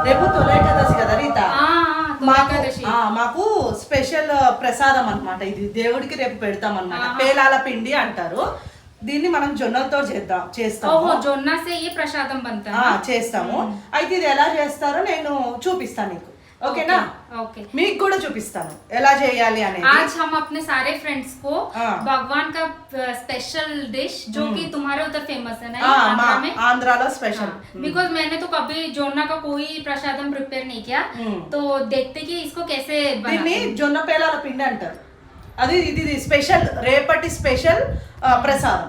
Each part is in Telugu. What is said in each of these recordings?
రేపు తొలి ఏకాదశి కదా రీత. మాకు స్పెషల్ ప్రసాదం అన్నమాట ఇది, దేవుడికి రేపు పెడతాం అన్నమాట. పేలాల పిండి అంటారు దీన్ని, మనం జొన్నలతో చేస్తాము. జొన్న సే ఈ ప్రసాదం చేస్తాము. అయితే ఇది ఎలా చేస్తారో నేను చూపిస్తాను నీకు, ఓకేనా? ओके మీకు కూడా చూపిస్తాను ఎలా చేయాలి అనేది. आज हम अपने सारे फ्रेंड्स को भगवान का स्पेशल डिश जो कि तुम्हारे उधर फेमस है ना आंध्रा में, आंध्राలో స్పెషల్ बिकॉज मैंने तो कभी जोना का कोई प्रसादम प्रिपेयर नहीं किया, तो देखते कि इसको कैसे దీన్ని జొన్న పేలాల పిండి అంటారు. అది ఇది స్పెషల్, రేపటి స్పెషల్ ప్రసాదం.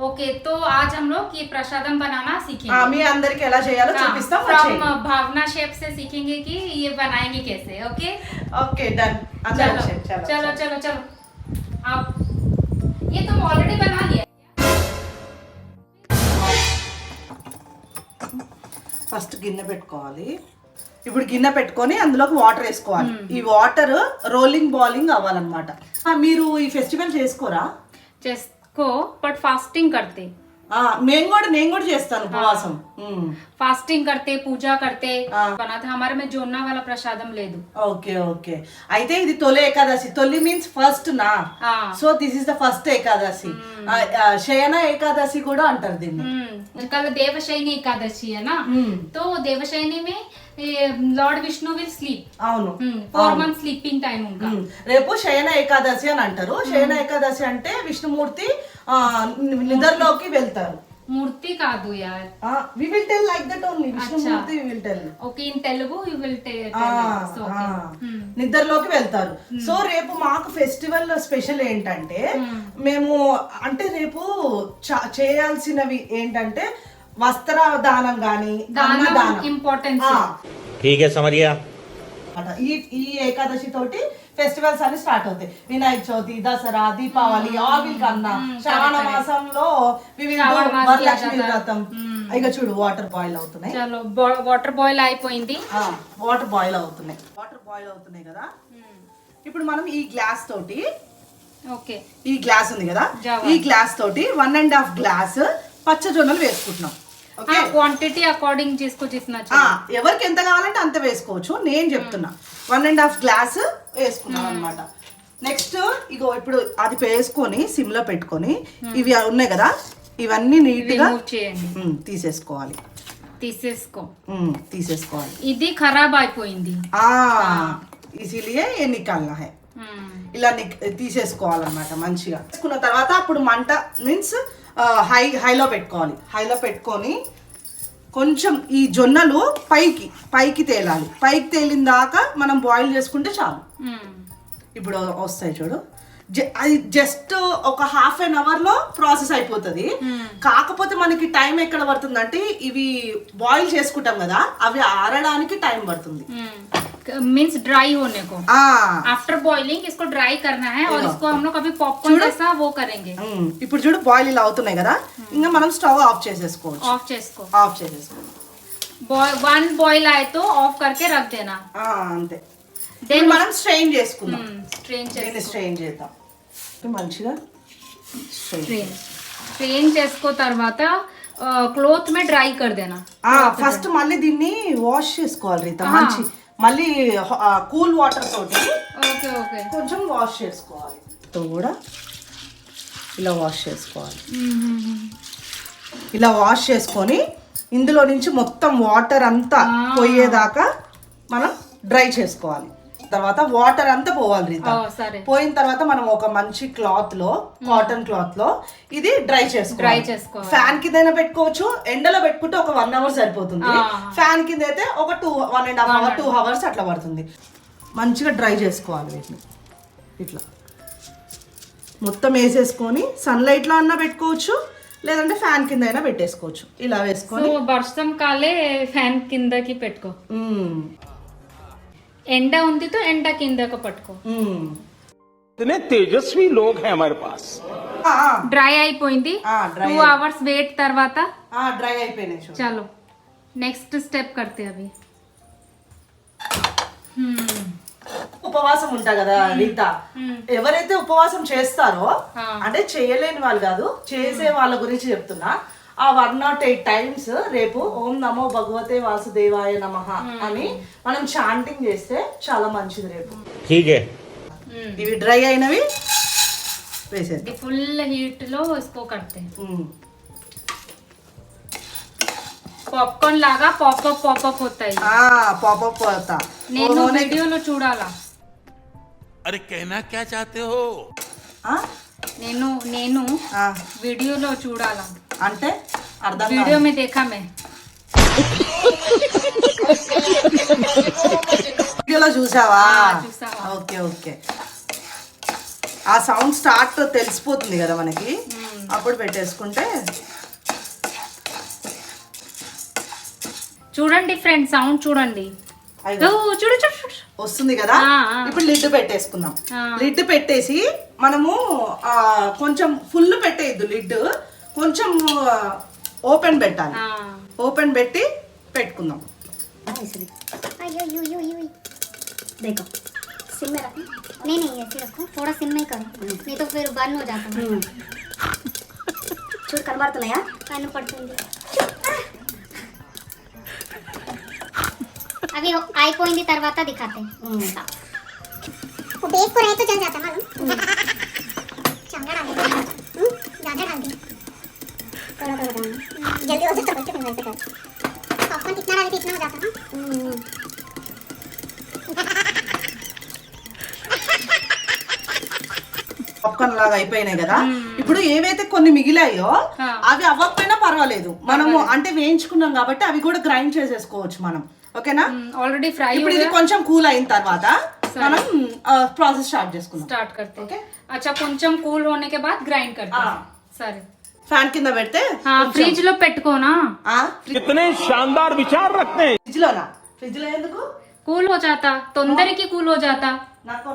ओके तो आज हम लोग ये प्रसादम बनाना सीखेंगे. మీ అందరికి ఎలా చేయాలో చూపిస్తాం. फ्रॉम भावना शेफ से सीखेंगे कि ये बनाएंगे कैसे. Okay okay done. चलो चलो चलो चलो आप ये तुम ऑलरेडी बना लिया. ఫస్ట్ గిన్నె పెట్టుకోవాలి. ఇప్పుడు గిన్నె పెట్టుకొని అందులోకి వాటర్ వేసుకోవాలి. ఈ వాటర్ రోలింగ్ బాలింగ్ అవ్వాలన్నమాట. మీరు ఈ ఫెస్టివల్ చేసుకోరా? को बट फास्टिंग करते. నేను కూడా చేస్తాను ఉపవాసం. फास्टिंग करते, पूजा करते बना था हमारे में जोना वाला प्रसादम ले दो. Okay okay. అయితే ఇది తొలి ఏకాదశి. తొలి మీన్స్ ఫస్ట్ నా, so this is the first Ekadashi. శయన ఏకాదశి కూడా అంటారు దీన్ని. कल देवशयनी एकादशी है ना, तो देवशयनी में लॉर्ड विष्णु विल स्लीप. అవును, 4 months स्लीपिंग टाइम उनका. రేపు శయన ఏకాదశి అని అంటారు. శయన ఏకాదశి అంటే విష్ణుమూర్తి నిద్రలోకి వెళ్తారు. मूर्ति కాదు यार, we will tell like that only. Vishnumurthy we will tell. okay in Telugu you will tell. So నిద్రలోకి వెళ్తారు. సో రేపు మాకు ఫెస్టివల్ స్పెషల్ ఏంటంటే, మేము అంటే రేపు చేయాల్సినవి ఏంటంటే వస్త్ర దానం గాని అన్నదానం ఇంపార్టెన్స్. ठीक है समझिए. ఈ ఏకాదశి తోటి ఫెస్టివల్స్ అన్ని స్టార్ట్ అవుతాయి. Vinayaka Chavithi, Dasara, Deepavali all will come నా. శ్రావణ మాసంలో వరలక్ష్మి వ్రతం. ఇక చూడు వాటర్ బాయిల్ అవుతున్నాయి. చలో వాటర్ బాయిల్ అయిపోయింది. వాటర్ బాయిల్ అవుతున్నాయి కదా. ఇప్పుడు మనం ఈ గ్లాస్ తోటి, ఓకే ఈ గ్లాస్ ఉంది కదా, ఈ గ్లాస్ తోటి 1.5 గ్లాస్ పచ్చ జొన్నలు వేసుకుంటున్నాం. క్వాంటిటీ అకార్డింగ్ చేసుకో చేసిన ఎవరికి ఎంత కావాలంటే అంత వేసుకోవచ్చు. నేను చెప్తున్నా 1.5 గ్లాస్ వేసుకున్నాం అనమాట. నెక్స్ట్ ఇగో ఇప్పుడు అది వేసుకొని సిమ్ లో పెట్టుకొని ఇవి ఉన్నాయి కదా, ఇవన్నీ నీట్ గా తీసేసుకోవాలి. ఇది ఖరాబ్ అయిపోయింది. ఇసిలియే నికాల్నా హై. ఇలా తీసేసుకోవాలన్నమాట మంచిగా. తీసుకున్న తర్వాత అప్పుడు మంట మీన్స్ హైలో పెట్టుకోవాలి. హైలో పెట్టుకొని కొంచెం ఈ జొన్నలు పైకి తేలాలి. పైకి తేలిన దాకా మనం బాయిల్ చేసుకుంటే చాలు. ఇప్పుడు వస్తాయి చూడు, అది జస్ట్ ఒక ½ an hour లో ప్రాసెస్ అయిపోతుంది. కాకపోతే మనకి టైం ఎక్కడ పడుతుంది అంటే, ఇవి బాయిల్ చేసుకుంటాం కదా, అవి ఆరడానికి టైం పడుతుంది. मीन्स ड्राई होने को. आफ्टर बॉइलिंग इसको ड्राई करना है और इसको हम लोग अभी पॉपकॉर्न जैसा वो करेंगे. ఇప్పుడు చూడు బాయిల్ ఇలా అవుతున్నాయి కదా, ఇంకా మనం స్టవ్ ఆఫ్ చేసేసుకోవచ్చు. ఆఫ్ చేసుకో. वन बॉइल आए तो ऑफ करके रख देना. అంతే. దెన్ మనం స్ట్రెయిన్ చేసుకుందాం. స్ట్రెయిన్ చేద్దాం మంచిగా. స్ట్రెయిన్ చేసుకో తర్వాత క్లోత్ మే డ్రై కర్ దేనా. ఫస్ట్ మళ్ళీ దీన్ని వాష్ చేసుకోవాలి రీత. మంచి మళ్ళీ కూల్ వాటర్ తోటి కొంచెం వాష్ చేసుకోవాలి. కూడా ఇలా వాష్ చేసుకోవాలి. ఇలా వాష్ చేసుకొని ఇందులో నుంచి మొత్తం వాటర్ అంతా పోయేదాకా మనం డ్రై చేసుకోవాలి. తర్వాత వాటర్ అంతా పోవాలి రీత. పోయిన తర్వాత మనం ఒక మంచి క్లాత్ లో, కాటన్ క్లాత్ లో ఇది డ్రై చేసుకోవాలి. ఫ్యాన్ కింద పెట్టుకోవచ్చు, ఎండలో పెట్టుకుంటే ఒక 1 hour సరిపోతుంది. ఫ్యాన్ కింద అయితే ఒక 1.5 hour 2 hours అట్లా పడుతుంది. మంచిగా డ్రై చేసుకోవాలి వీటిని. ఇట్లా మొత్తం వేసేసుకొని సన్లైట్ లో అన్నా పెట్టుకోవచ్చు, లేదంటే ఫ్యాన్ కింద అయినా పెట్టేసుకోవచ్చు. ఇలా వేసుకొని వర్షం కాలే ఫ్యాన్ కిందకి పెట్టుకో. ఎండ ఉంది తో ఎండ కిందకు పట్టుకో. इतने तेजस्वी लोग हैं हमारे पास. డ్రై అయిపోయింది. 2 hours వెయిట్ తర్వాత డ్రై అయిపోయినాయి. చలో నెక్స్ట్ స్టెప్ కర్తే అవి. ఉపవాసం ఉంటా కదా రీత, ఎవరైతే ఉపవాసం చేస్తారో, అంటే చేయలేని వాళ్ళు కాదు, చేసే వాళ్ళ గురించి చెప్తున్నా. ఆ 108 టైమ్స్ రేపు ఓం నమో భగవతే వాసుదేవాయ నమః అని మనం చాంటింగ్ చేస్తే చాలా మంచిది రేపు. ఇవి డ్రై అయినవి వేసేది ఫుల్ హీట్ లో इसको करते हैं. పాప్కార్న్ లాగా పాపప్ అవుతాయి. పాపప్ అవుతా. నేను వీడియోలో చూడాలా. अरे कहना क्या चाहते हो? నేను వీడియోలో చూడాలా అంటే అర్థం వీడియో में देखा मैं. వీడియోలో చూసావా? చూసావా. Okay okay. ఆ సౌండ్ స్టార్ట్ తెలిసిపోతుంది కదా మనకి, అప్పుడు పెట్టేసుకుంటే. చూడండి ఫ్రెండ్, సౌండ్ చూడండి. చూడు వస్తుంది కదా. ఇప్పుడు లిడ్ పెట్టేసుకుందాం. లిడ్ పెట్టేసి మనము కొంచెం ఫుల్ పెట్టేయద్దు, లిడ్ కొంచెం ఓపెన్ పెట్టాలి. ఓపెన్ పెట్టి పెట్టుకుందాం. देखो सिम में रखो. नहीं नहीं ऐसे रखो, थोड़ा सिम में करो, नहीं तो फिर बर्न हो जाता है. చూడు కనబడుతున్నాయా? కనపడుతుంది. अभी అయిపోయింది తర్వాత दिखाते हैं. वो बेक को रहे तो जल जाता मालूम. चंगा डाल दे, ज्यादा डाल दे, थोड़ा थोड़ा डालना, जल्दी हो जाता है. बच्चे वैसे कर पॉपकॉर्न कितना डाले इतना हो जाता ना. పాప్కార్న్ లాగా అయిపోయినాయి కదా. ఇప్పుడు ఏవైతే కొన్ని మిగిలాయో అవి అవ్వకపోయినా పర్వాలేదు, మనము అంటే వేయించుకున్నాం కాబట్టి అవి కూడా గ్రైండ్ చేసేసుకోవచ్చు మనం. ఓకేనా? Already fry. ఇప్పుడు ఇది కొంచెం కూల్ అయిన తర్వాత మనం ప్రాసెస్ స్టార్ట్ करते हैं. अच्छा కొంచెం కూల్ होने के बाद ग्राइंड करते हैं. సరే. ఫ్యాన్ కింద పెడితే ఫ్రిడ్జ్ లో పెట్టుకోనా. कितने शानदार विचार रखते हैं. ఫ్రిడ్జ్ లోనా? ఫ్రిడ్జ్ లో ఎందుకు? కూల్ हो जाता, తొందరకి కూల్ हो जाता. నాకు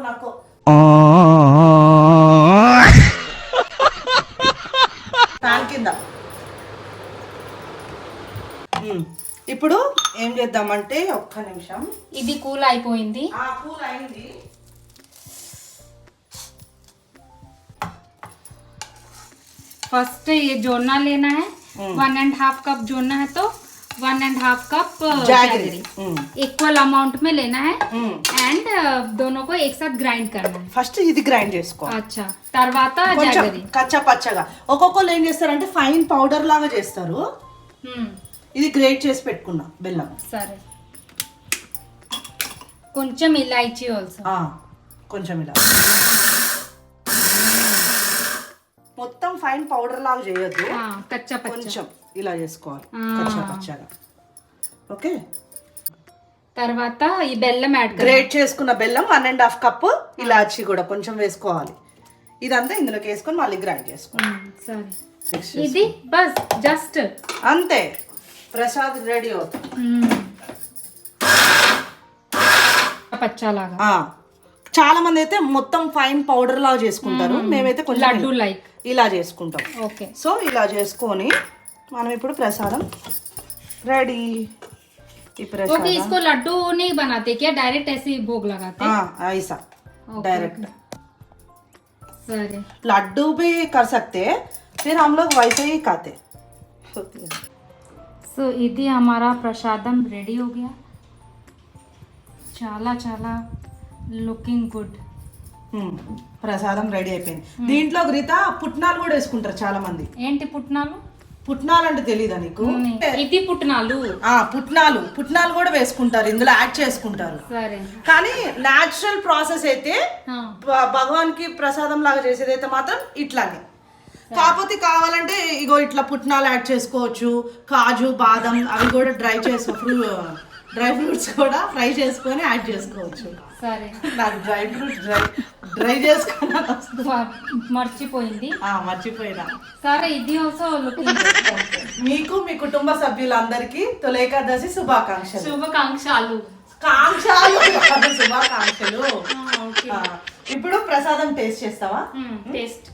ఫ్యాన్ కింద. ఇప్పుడు ఏం చేద్దామంటే ఒక్క నిమిషం. ఇది కూల్ అయిపోయింది. కూల్ అయింది. फर्स्ट ये जोना लेना है. 1.5 कप जोना है तो 1.5 कप जैगरी इक्वल अमाउंट में लेना है. एंड दोनों को एक साथ ग्राइंड करना है. ఫస్ట్ ఇది గ్రైండ్ చేసుకోవాలి. అచ్చా. తర్వాత జగరి కచ్చా పచ్చగా. ఒక్కొక్కరు ఏం చేస్తారంటే ఫైన్ పౌడర్ లాగా చేస్తారు. ఇది గ్రేట్ చేసి పెట్టుకున్నా బెల్లం. సరే. కొంచెం ఇలాచీ ఆల్సో. కొంచెం ఇలా మొత్తం ఫైన్ పౌడర్ లాగా చేయొద్దు, కచ్చా పచ్చా కొంచెం ఇలా చేసుకోవాలి కచ్చా పచ్చగా. ఓకే. తర్వాత ఈ బెల్లం యాడ్ గ్రేట్ చేసుకున్న బెల్లం 1.5 కప్, ఇలాచీ కూడా కొంచెం వేసుకోవాలి. ఇదంతా ఇందులోకి వేసుకొని మళ్ళీ గ్రైండ్ చేసుకోవాలి. సరే. ఇది బస్ జస్ట్ అంతే. ప్రసాద్ రెడీ అవుతుంది. పచ్చలాగా. చాలా మంది అయితే మొత్తం ఫైన్ పౌడర్ లాగా చేసుకుంటారు, మేమైతే కొంచెం లడ్డు లైక్ ఇలా చేసుకుంటాం. ఓకే. సో ఇలా చేసుకొని మనం ఇప్పుడు ప్రసాదం రెడీ. ओके, इसको लड्डू नहीं बनाते क्या? डायरेक्ट ऐसे ही भोग लगाते हैं? ऐसा डायरेक्ट. सर लड्डू भी कर सकते हैं, फिर हम लोग वैसे ही खाते. సో ఇది हमारा ప్రసాదం రెడీ हो गया. చాలా చాలా లుకింగ్ గుడ్. ప్రసాదం రెడీ అయిపోయింది. దీంట్లో గీత పుట్నాలు కూడా వేసుకుంటారు చాలా మంది. ఏంటి పుట్నాలు? పుట్నాలు అంటే తెలీదా నీకు? ఇది పుట్నాలు. పుట్నాలు కూడా వేసుకుంటారు, ఇందులో యాడ్ చేసుకుంటారు. సరే. కానీ నాచురల్ ప్రాసెస్ అయితే భగవాన్ కి ప్రసాదం లాగా చేసేది అయితే మాత్రం ఇట్లానే. కాకపోతే కావాలంటే ఇగో ఇట్లా పుట్నాలు యాడ్ చేసుకోవచ్చు, కాజు బాదం అవి కూడా డ్రై ఫ్రూట్స్ కూడా ఫ్రై చేసుకొని యాడ్ చేసుకోవచ్చు. సరే. నాకు డ్రై ఫ్రూట్స్ డ్రై చేసుకున్నా మర్చిపోయింది. మర్చిపోయినా. సరే. ఇది ఆల్సో లుకింగ్. మీకు మీ కుటుంబ సభ్యులందరికీ తొలి ఏకాదశి శుభాకాంక్షలు. శుభాకాంక్షలు. ఇప్పుడు ప్రసాదం టేస్ట్ చేస్తావా? టేస్ట్.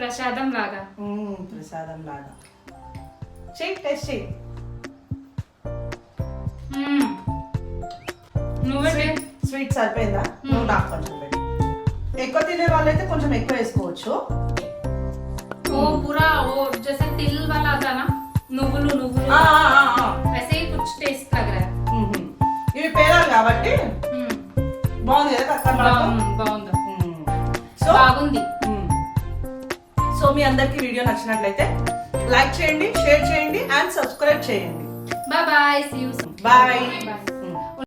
ప్రసాదం లాగా. ప్రసాదం లాగా చెయ్యి, టేస్ట్ చెయ్యి. స్వీట్ సరిపోయిందా? నువ్వు నాకు కొంచెం పెట్టు. ఎక్కువ తినే వాళ్ళైతే కొంచెం ఎక్కువ వేసుకోవచ్చు. वो पूरा वो जैसे तिल वाला था ना నువ్వులు वैसे ही कुछ टेस्ट लग रहा है ఇవి పేరాలు కాబట్టి బాగుంది కదా బాగుంది సో బాగుంది. సో మీ అందరికి వీడియో నచ్చినట్లయితే లైక్ చేయండి, షేర్ చేయండి అండ్ సబ్స్క్రైబ్ చేయండి. Bye bye, see you. Bye. Bye.